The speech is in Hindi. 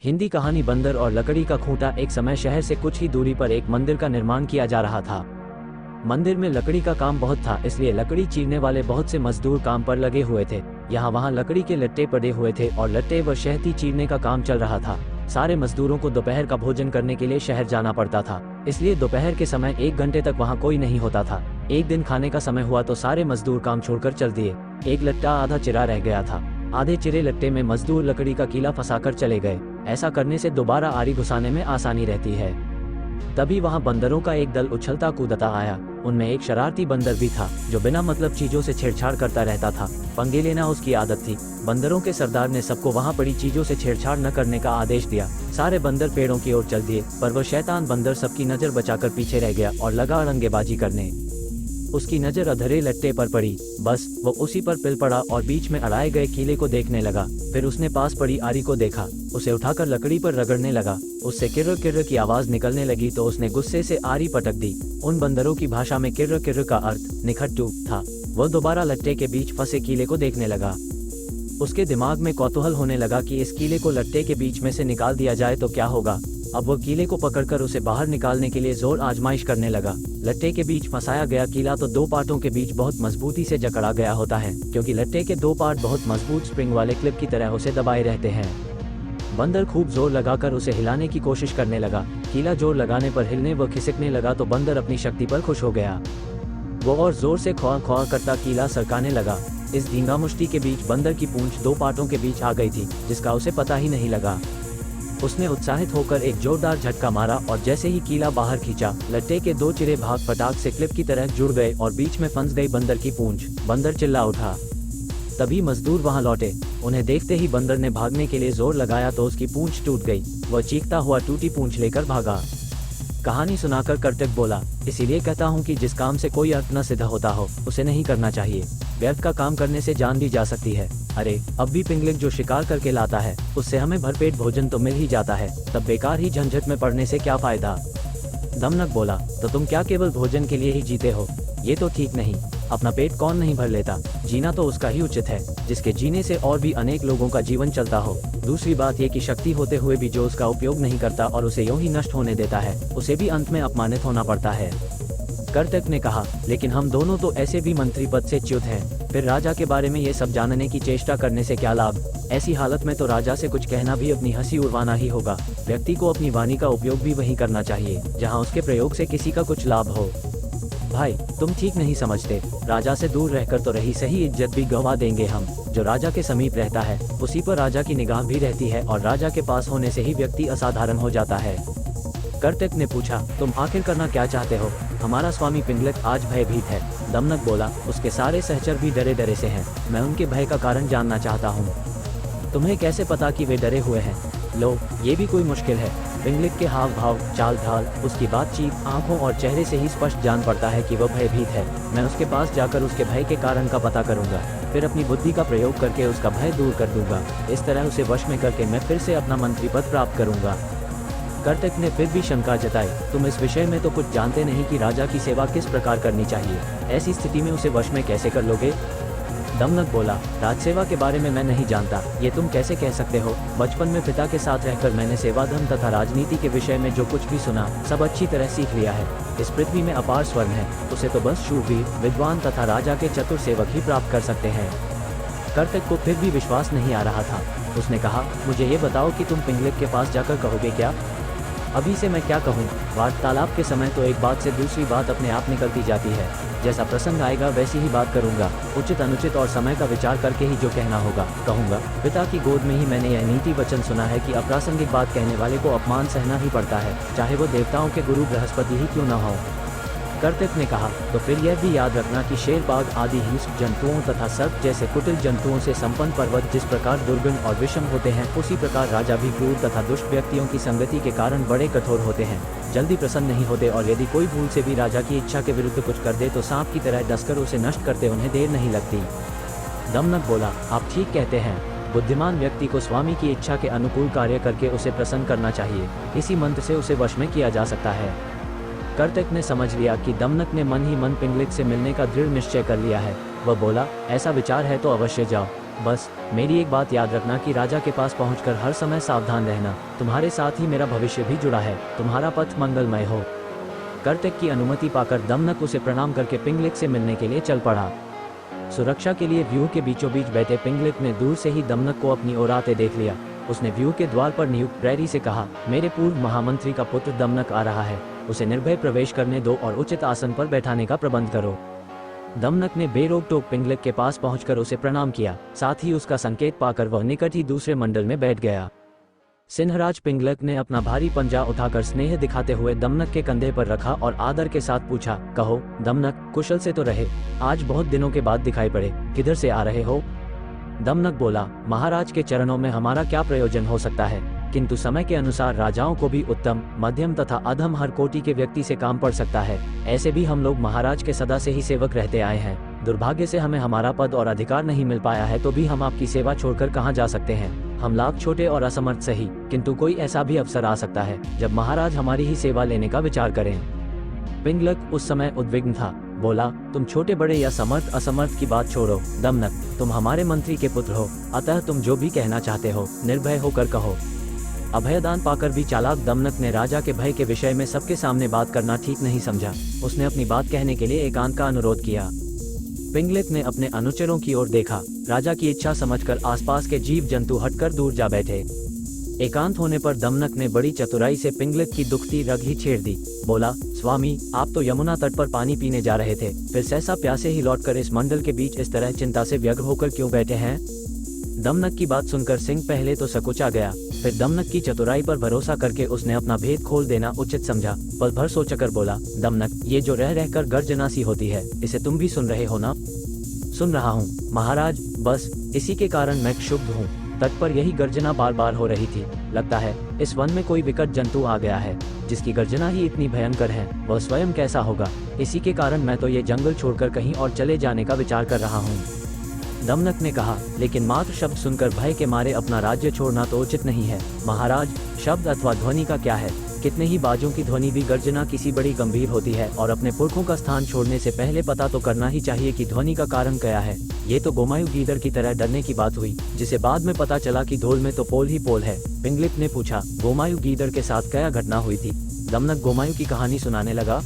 हिंदी कहानी बंदर और लकड़ी का खूंटा। एक समय शहर से कुछ ही दूरी पर एक मंदिर का निर्माण किया जा रहा था। मंदिर में लकड़ी का काम बहुत था, इसलिए लकड़ी चीरने वाले बहुत से मजदूर काम पर लगे हुए थे। यहाँ वहाँ लकड़ी के लट्टे पड़े हुए थे और लट्टे व शहती चीरने का काम चल रहा था। सारे मजदूरों को दोपहर का भोजन करने के लिए शहर जाना पड़ता था, इसलिए दोपहर के समय 1 घंटे तक वहाँ कोई नहीं होता था। एक दिन खाने का समय हुआ तो सारे मजदूर काम छोड़कर चल दिए। एक लट्टा आधा चिरा रह गया था। आधे चिरे लट्टे में मजदूर लकड़ी का कीला फंसाकर चले गए। ऐसा करने से दोबारा आरी घुसाने में आसानी रहती है। तभी वहां बंदरों का एक दल उछलता कूदता आया। उनमें एक शरारती बंदर भी था जो बिना मतलब चीजों से छेड़छाड़ करता रहता था। पंगे लेना उसकी आदत थी। बंदरों के सरदार ने सबको वहां पड़ी चीजों से छेड़छाड़ न करने का आदेश दिया। सारे बंदर पेड़ों की ओर चल दिए, पर वह शैतान बंदर सबकी नजर बचाकर पीछे रह गया और लगा रंगेबाजी करने। उसकी नजर अधरे लट्टे पर पड़ी। बस वो उसी पर पिल पड़ा और बीच में अड़ाए गए कीले को देखने लगा। फिर उसने पास पड़ी आरी को देखा, उसे उठाकर लकड़ी पर रगड़ने लगा। उससे किर्र किर्र की आवाज निकलने लगी तो उसने गुस्से से आरी पटक दी। उन बंदरों की भाषा में किर्र किर्र का अर्थ निखट्टू था। वह दोबारा लट्टे के बीच फंसे कीले को देखने लगा। उसके दिमाग में कौतूहल होने लगा कि इस कीले को लट्टे के बीच में से निकाल दिया जाए तो क्या होगा। अब वह कीले को पकड़कर उसे बाहर निकालने के लिए जोर आजमाइश करने लगा। लट्टे के बीच फंसाया गया कीला तो 2 पार्टों के बीच बहुत मजबूती से जकड़ा गया होता है, क्योंकि लट्टे के 2 पार्ट बहुत मजबूत स्प्रिंग वाले क्लिप की तरह उसे दबाए रहते हैं। बंदर खूब जोर लगाकर उसे हिलाने की कोशिश करने लगा। कीला जोर लगाने पर हिलने व खिसकने लगा तो बंदर अपनी शक्ति पर खुश हो गया। वो और जोर से ख्वा ख्वा करता कीला सरकाने लगा। इस धींगामुष्टि के बीच बंदर की पूंछ 2 पार्टों के बीच आ गई थी, जिसका उसे पता ही नहीं लगा। उसने उत्साहित होकर एक जोरदार झटका मारा और जैसे ही कीला बाहर खींचा, लट्टे के 2 चिरे भाग फटाक से क्लिप की तरह जुड़ गए और बीच में फंस गई बंदर की पूंछ। बंदर चिल्ला उठा। तभी मजदूर वहां लौटे। उन्हें देखते ही बंदर ने भागने के लिए जोर लगाया तो उसकी पूंछ टूट गई। वह चीखता हुआ टूटी पूंछ लेकर भागा। कहानी सुनाकर कर्तक बोला, इसीलिए कहता हूँ कि जिस काम से कोई अर्थ न सिद्ध होता हो उसे नहीं करना चाहिए। व्यर्थ का काम करने से जान भी जा सकती है। अरे अब भी पिंगलिक जो शिकार करके लाता है उससे हमें भरपेट भोजन तो मिल ही जाता है, तब बेकार ही झंझट में पड़ने से क्या फायदा। दमनक बोला, तो तुम क्या केवल भोजन के लिए ही जीते हो? ये तो ठीक नहीं। अपना पेट कौन नहीं भर लेता? जीना तो उसका ही उचित है जिसके जीने से और भी अनेक लोगों का जीवन चलता हो। दूसरी बात ये कि शक्ति होते हुए भी जो उसका उपयोग नहीं करता और उसे यूं ही नष्ट होने देता है, उसे भी अंत में अपमानित होना पड़ता है। कर्तक ने कहा, लेकिन हम दोनों तो ऐसे भी मंत्री पद से च्युत हैं, फिर राजा के बारे में ये सब जानने की चेष्टा करने से क्या लाभ? ऐसी हालत में तो राजा से कुछ कहना भी अपनी हंसी उड़वाना ही होगा। व्यक्ति को अपनी वाणी का उपयोग भी वहीं करना चाहिए जहाँ उसके प्रयोग से किसी का कुछ लाभ हो। भाई तुम ठीक नहीं समझते। राजा से दूर रहकर तो रही सही इज्जत भी गंवा देंगे हम। जो राजा के समीप रहता है उसी पर राजा की निगाह भी रहती है और राजा के पास होने से ही व्यक्ति असाधारण हो जाता है। कर्तक ने पूछा, तुम आखिर करना क्या चाहते हो? हमारा स्वामी पिंगलिक आज भयभीत है। दमनक बोला, उसके सारे सहचर भी डरे डरे से हैं। मैं उनके भय का कारण जानना चाहता हूँ। तुम्हें कैसे पता कि वे डरे हुए हैं? लो, ये भी कोई मुश्किल है। पिंगलिक के हाव भाव, चाल ढाल, उसकी बातचीत, आंखों और चेहरे से ही स्पष्ट जान पड़ता है कि वह भयभीत है। मैं उसके पास जाकर उसके भय के कारण का पता करूंगा, फिर अपनी बुद्धि का प्रयोग करके उसका भय दूर कर दूंगा। इस तरह उसे वश में करके मैं फिर से अपना मंत्री पद प्राप्त करूंगा। कर्तक ने फिर भी शंका जताई, तुम इस विषय में तो कुछ जानते नहीं कि राजा की सेवा किस प्रकार करनी चाहिए। ऐसी स्थिति में उसे वश में कैसे कर लोगे? दमनक बोला, राजसेवा के बारे में मैं नहीं जानता। ये तुम कैसे कह सकते हो? बचपन में पिता के साथ रहकर मैंने सेवा धर्म तथा राजनीति के विषय में जो कुछ भी सुना सब अच्छी तरह सीख लिया है। इस पृथ्वी में अपार स्वर्ण है, उसे तो बस शूरवीर, विद्वान तथा राजा के चतुर सेवक ही प्राप्त कर सकते हैं। कर्तक को फिर भी विश्वास नहीं आ रहा था। उसने कहा, मुझे ये बताओ कि तुम पिंगलिक के पास जाकर कहोगे क्या? अभी से मैं क्या कहूँ? वार्तालाप के समय तो एक बात से दूसरी बात अपने आप निकलती जाती है। जैसा प्रसंग आएगा वैसी ही बात करूंगा। उचित अनुचित और समय का विचार करके ही जो कहना होगा कहूंगा। पिता की गोद में ही मैंने यह नीति वचन सुना है कि अप्रासंगिक बात कहने वाले को अपमान सहना ही पड़ता है, चाहे वो देवताओं के गुरु बृहस्पति ही क्यों न हो। कर्तक ने कहा, तो फिर यह भी याद रखना कि शेर, बाघ आदि हिंस्र जंतुओं तथा सर्प जैसे कुटिल जंतुओं से संपन्न पर्वत जिस प्रकार दुर्गुण और विषम होते हैं, उसी प्रकार राजा भी क्रूर तथा दुष्ट व्यक्तियों की संगति के कारण बड़े कठोर होते हैं, जल्दी प्रसन्न नहीं होते और यदि कोई भूल से भी राजा की इच्छा के विरुद्ध कुछ कर दे तो सांप की तरह डसकर उसे नष्ट करते उन्हें देर नहीं लगती। दमनक बोला, आप ठीक कहते हैं। बुद्धिमान व्यक्ति को स्वामी की इच्छा के अनुकूल कार्य करके उसे प्रसन्न करना चाहिए। इसी मंत्र से उसे वश में किया जा सकता है। कर्तक ने समझ लिया कि दमनक ने मन ही मन पिंगलिक से मिलने का दृढ़ निश्चय कर लिया है। वह बोला, ऐसा विचार है तो अवश्य जाओ। बस मेरी एक बात याद रखना कि राजा के पास पहुंचकर हर समय सावधान रहना। तुम्हारे साथ ही मेरा भविष्य भी जुड़ा है। तुम्हारा पथ मंगलमय हो। कर्तव्य की अनुमति पाकर दमनक उसे प्रणाम करके पिंगलिक से मिलने के लिए चल पड़ा। सुरक्षा के लिए व्यूह के बीचों बीच बैठे पिंगलिक ने दूर से ही दमनक को अपनी ओर आते देख लिया। उसने व्यूह के द्वार पर नियुक्त प्रहरी से कहा, मेरे पूर्व महामंत्री का पुत्र दमनक आ रहा है, उसे निर्भय प्रवेश करने दो और उचित आसन पर बैठाने का प्रबंध करो। दमनक ने बेरोक टोक पिंगलिक के पास पहुंचकर उसे प्रणाम किया। साथ ही उसका संकेत पाकर वह निकट ही दूसरे मंडल में बैठ गया। सिंहराज पिंगलिक ने अपना भारी पंजा उठाकर स्नेह दिखाते हुए दमनक के कंधे पर रखा और आदर के साथ पूछा, कहो दमनक, कुशल से तो रहे? आज बहुत दिनों के बाद दिखाई पड़े, किधर से आ रहे हो? दमनक बोला, महाराज के चरणों में हमारा क्या प्रयोजन हो सकता है, किंतु समय के अनुसार राजाओं को भी उत्तम, मध्यम तथा अधम हर कोटि के व्यक्ति से काम पड़ सकता है। ऐसे भी हम लोग महाराज के सदा से ही सेवक रहते आए हैं। दुर्भाग्य से हमें हमारा पद और अधिकार नहीं मिल पाया है, तो भी हम आपकी सेवा छोड़कर कहाँ जा सकते हैं। हम लाख छोटे और असमर्थ सही, किंतु कोई ऐसा भी अवसर आ सकता है जब महाराज हमारी ही सेवा लेने का विचार करें। पिंगलक उस समय उद्विग्न था। बोला, तुम छोटे बड़े या समर्थ असमर्थ की बात छोड़ो दमनक, तुम हमारे मंत्री के पुत्र हो, अतः तुम जो भी कहना चाहते हो निर्भय होकर कहो। अभयदान पाकर भी चालाक दमनक ने राजा के भय के विषय में सबके सामने बात करना ठीक नहीं समझा। उसने अपनी बात कहने के लिए एकांत का अनुरोध किया। पिंगलिक ने अपने अनुचरों की ओर देखा। राजा की इच्छा समझकर आसपास के जीव जंतु हटकर दूर जा बैठे। एकांत होने पर दमनक ने बड़ी चतुराई से पिंगलिक की दुखती रग ही छेड़ दी। बोला, स्वामी, आप तो यमुना तट पर पानी पीने जा रहे थे, फिर सहसा प्यासे ही लौटकर इस मंडल के बीच इस तरह चिंता से व्यग्र होकर क्यों बैठे हैं? दमनक की बात सुनकर सिंह पहले तो सकुचा गया, फिर दमनक की चतुराई पर भरोसा करके उसने अपना भेद खोल देना उचित समझा। पल भर सोचकर बोला, दमनक, ये जो रह रहकर गर्जना सी होती है, इसे तुम भी सुन रहे हो ना? सुन रहा हूँ महाराज, बस इसी के कारण मैं क्षुब्ध हूँ। तट पर यही गर्जना बार बार हो रही थी। लगता है इस वन में कोई विकट जंतु आ गया है, जिसकी गर्जना ही इतनी भयंकर है, वह स्वयं कैसा होगा। इसी के कारण मैं तो ये जंगल छोड़कर कहीं और चले जाने का विचार कर रहा हूँ। दमनक ने कहा, लेकिन मात्र शब्द सुनकर भय के मारे अपना राज्य छोड़ना तो उचित नहीं है। महाराज, शब्द अथवा ध्वनि का क्या है? कितने ही बाजों की ध्वनि भी गर्जना किसी बड़ी गंभीर होती है, और अपने पुरखों का स्थान छोड़ने से पहले पता तो करना ही चाहिए कि ध्वनि का कारण क्या है। ये तो गोमायु गीदड़ की तरह डरने की बात हुई, जिसे बाद में पता चला कि धोल में तो पोल ही पोल है। पिंगलिक ने पूछा, गोमायु गीदड़ के साथ क्या घटना हुई थी? दमनक गोमायु की कहानी सुनाने लगा।